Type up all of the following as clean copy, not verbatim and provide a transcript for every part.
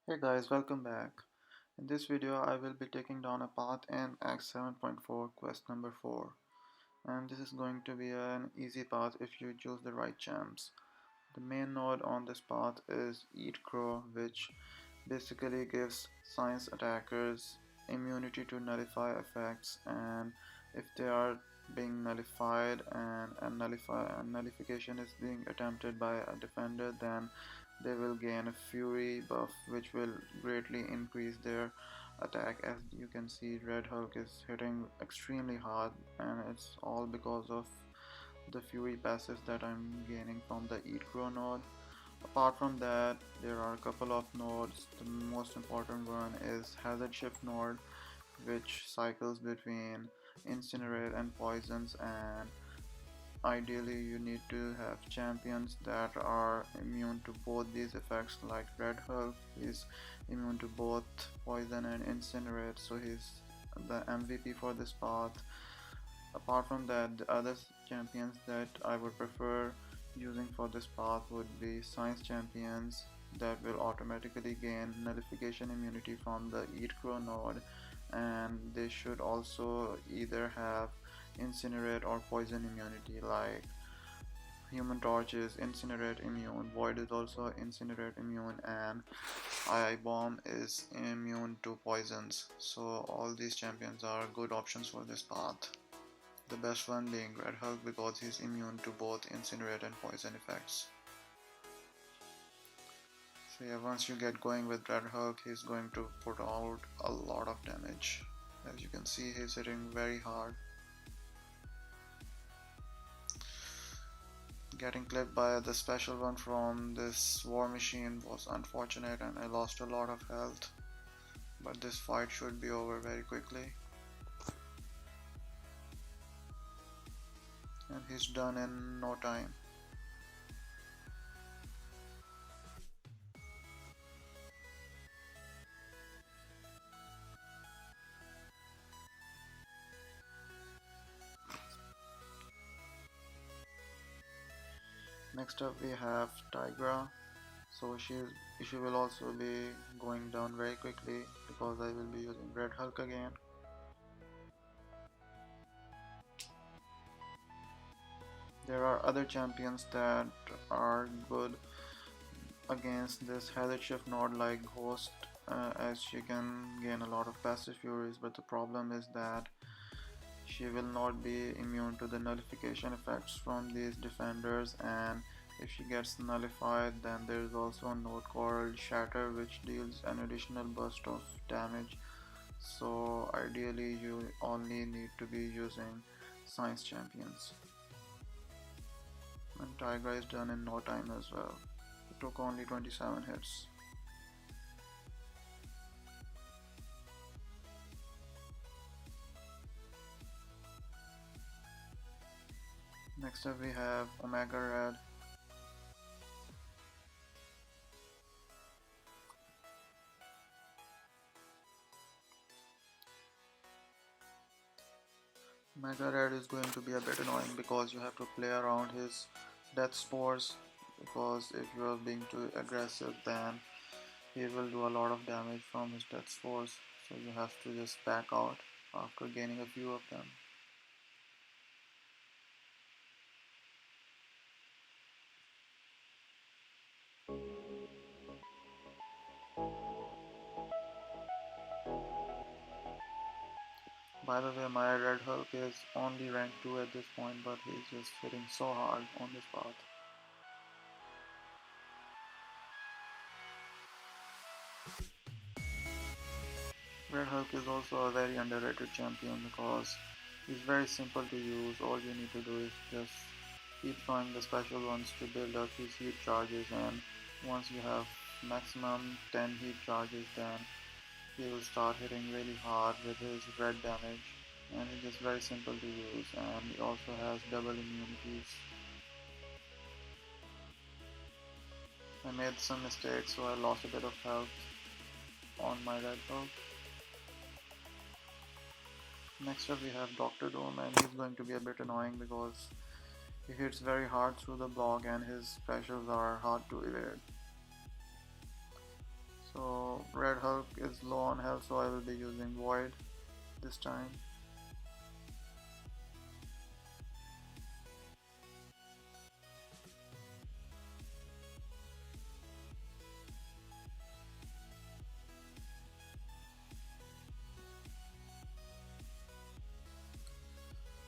Hey guys, welcome back. In this video, I will be taking down a path in Act 7.4 quest number 4. And this is going to be an easy path if you choose the right champs. The main node on this path is Eat Crow, which basically gives science attackers immunity to nullify effects, and if they are being nullified and a nullification is being attempted by a defender, then they will gain a fury buff which will greatly increase their attack. As you can see, Red Hulk is hitting extremely hard, and it's all because of the fury passive that I'm gaining from the Eat Crow node. Apart from that, there are a couple of nodes. The most important one is Hazard Shift node, which cycles between Incinerate and Poisons, and ideally you need to have champions that are immune to both these effects. Like Red Hulk is immune to both Poison and Incinerate, so he's the MVP for this path. Apart from that, the other champions that I would prefer using for this path would be science champions that will automatically gain nullification immunity from the Eat Crow node, and they should also either have incinerate or poison immunity. Like Human Torch is incinerate immune, Void is also incinerate immune, and Eye Bomb is immune to poisons. So all these champions are good options for this path. The best one being Red Hulk because he's immune to both incinerate and poison effects. So yeah, once you get going with Red Hulk, he's going to put out a lot of damage. As you can see, he's hitting very hard. Getting clipped by the special one from this war machine was unfortunate, and I lost a lot of health. But this fight should be over very quickly. And he's done in no time. Next up we have Tigra. So she will also be going down very quickly because I will be using Red Hulk again. There are other champions that are good against this Hazard Shift node, like Ghost, as she can gain a lot of passive furies, but the problem is that she will not be immune to the nullification effects from these defenders, and if she gets nullified, then there is also a node called Shatter which deals an additional burst of damage. So ideally you only need to be using science champions. And Tigra is done in no time as well. It took only 27 hits. Next up we have Omega Red. Omega Red is going to be a bit annoying because you have to play around his death spores, because if you are being too aggressive, then he will do a lot of damage from his death spores, so you have to just back out after gaining a few of them. By the way, my Red Hulk is only rank 2 at this point, but he's just hitting so hard on this path. Red Hulk is also a very underrated champion because he's very simple to use. All you need to do is just keep throwing the special ones to build up his heat charges, and once you have maximum 10 heat charges, then he will start hitting really hard with his red damage, and it's just very simple to use, and he also has double immunities. I made some mistakes, so I lost a bit of health on my Red Hulk. Next up we have Dr. Doom, and he's going to be a bit annoying because he hits very hard through the block and his specials are hard to evade. So Red Hulk is low on health, so I will be using Void this time.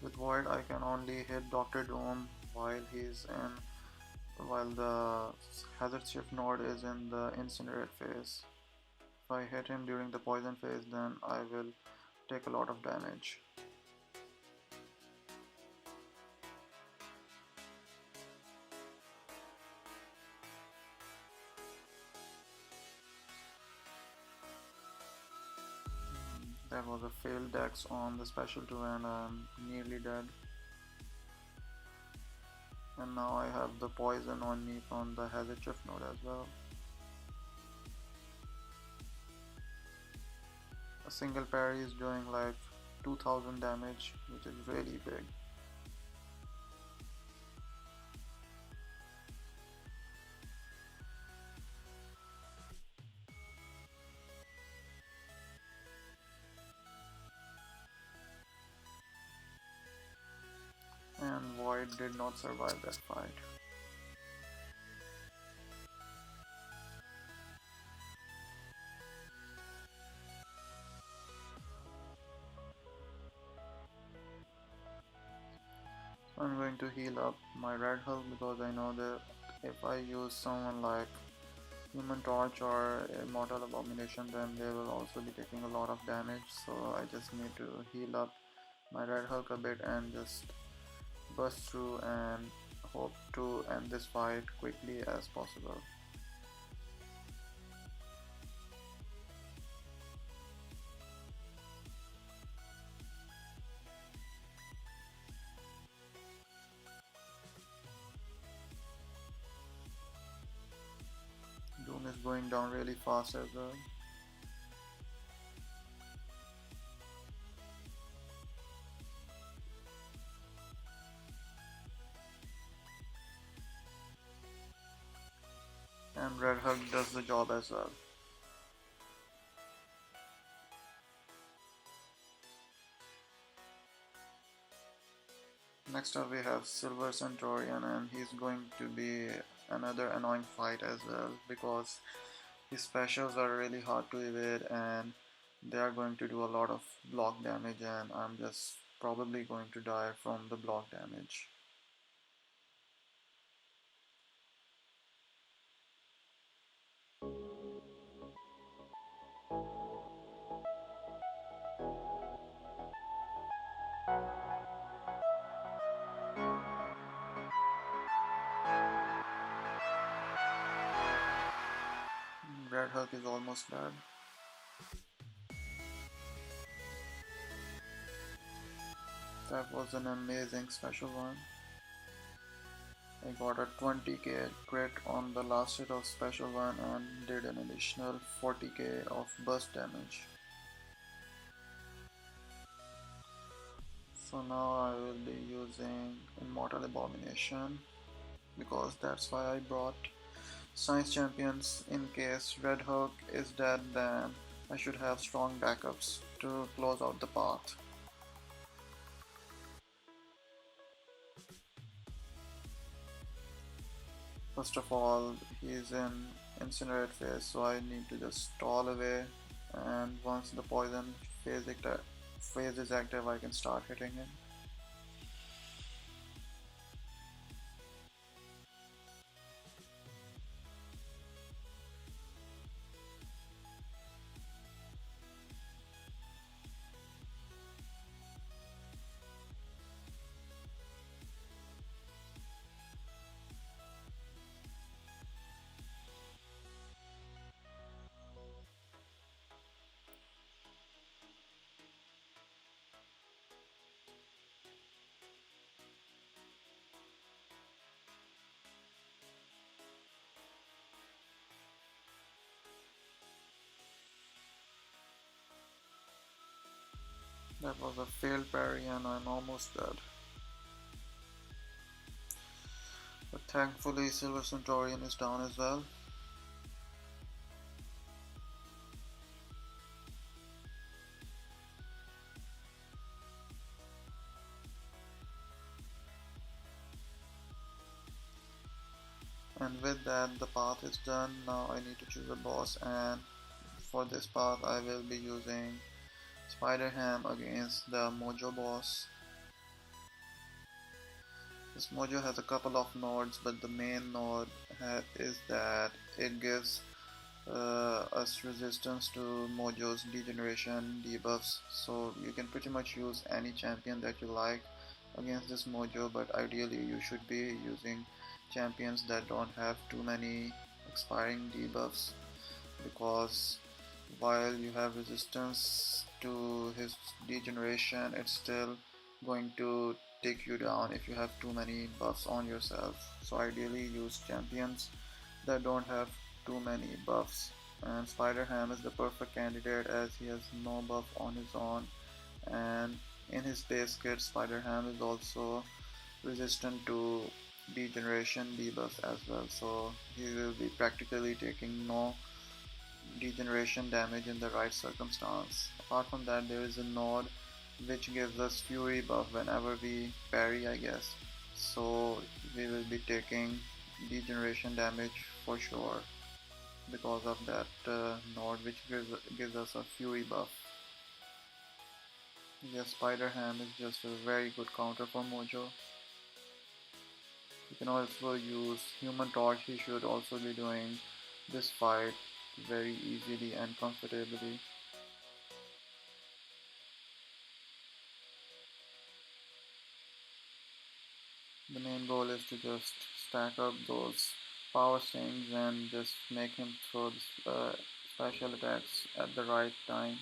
With Void I can only hit Doctor Doom while while the Hazard Shift node is in the Incinerate phase. If I hit him during the poison phase, then I will take a lot of damage. That was a failed dex on the special 2 and I'm nearly dead. And now I have the poison on me from the Hazard Shift node as well. A single parry is doing like 2000 damage, which is really big. And Void did not survive that fight. So I'm going to heal up my Red Hulk because I know that if I use someone like Human Torch or Immortal Abomination, then they will also be taking a lot of damage. So I just need to heal up my Red Hulk a bit and just burst through and hope to end this fight quickly as possible. Doom is going down really fast as well. And Red Hulk does the job as well. Next up we have Silver Centaurian, and he's going to be another annoying fight as well because his specials are really hard to evade and they are going to do a lot of block damage, and I'm just probably going to die from the block damage. Red Hulk is almost dead. That was an amazing special one. I got a 20k crit on the last hit of special one and did an additional 40k of burst damage. So now I will be using Immortal Abomination because that's why I brought Science Champions. In case Red Hulk is dead, then I should have strong backups to close out the path. First of all, he's in Incinerate phase, so I need to just stall away, and once the poison phase is active, I can start hitting him. That was a failed parry and I'm almost dead. But thankfully Silver Centaurian is down as well. And with that, the path is done. Now I need to choose a boss, and for this path I will be using Spider Ham against the Mojo boss. This Mojo has a couple of nodes, but the main node is that it gives us resistance to Mojo's degeneration debuffs. So you can pretty much use any champion that you like against this Mojo, but ideally you should be using champions that don't have too many expiring debuffs, because while you have resistance to his degeneration, it's still going to take you down if you have too many buffs on yourself. So ideally use champions that don't have too many buffs, and Spider Ham is the perfect candidate as he has no buff on his own, and in his base kit Spider Ham is also resistant to degeneration debuffs as well, so he will be practically taking no degeneration damage in the right circumstance. Apart from that, there is a node which gives us fury buff whenever we parry, I guess, so we will be taking degeneration damage for sure because of that node which gives us a fury buff. Yes, Spider Ham is just a very good counter for Mojo. You can also use Human Torch. He should also be doing this fight very easily and comfortably. The main goal is to just stack up those power stings and just make him throw special attacks at the right time.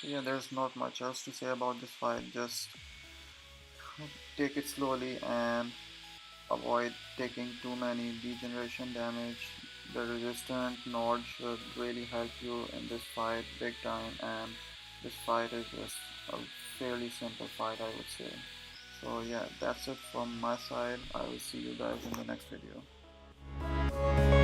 So yeah, there's not much else to say about this fight. Just take it slowly and avoid taking too many degeneration damage. The resistant node should really help you in this fight big time, and this fight is just a fairly simple fight, I would say. So yeah, that's it from my side. I will see you guys in the next video.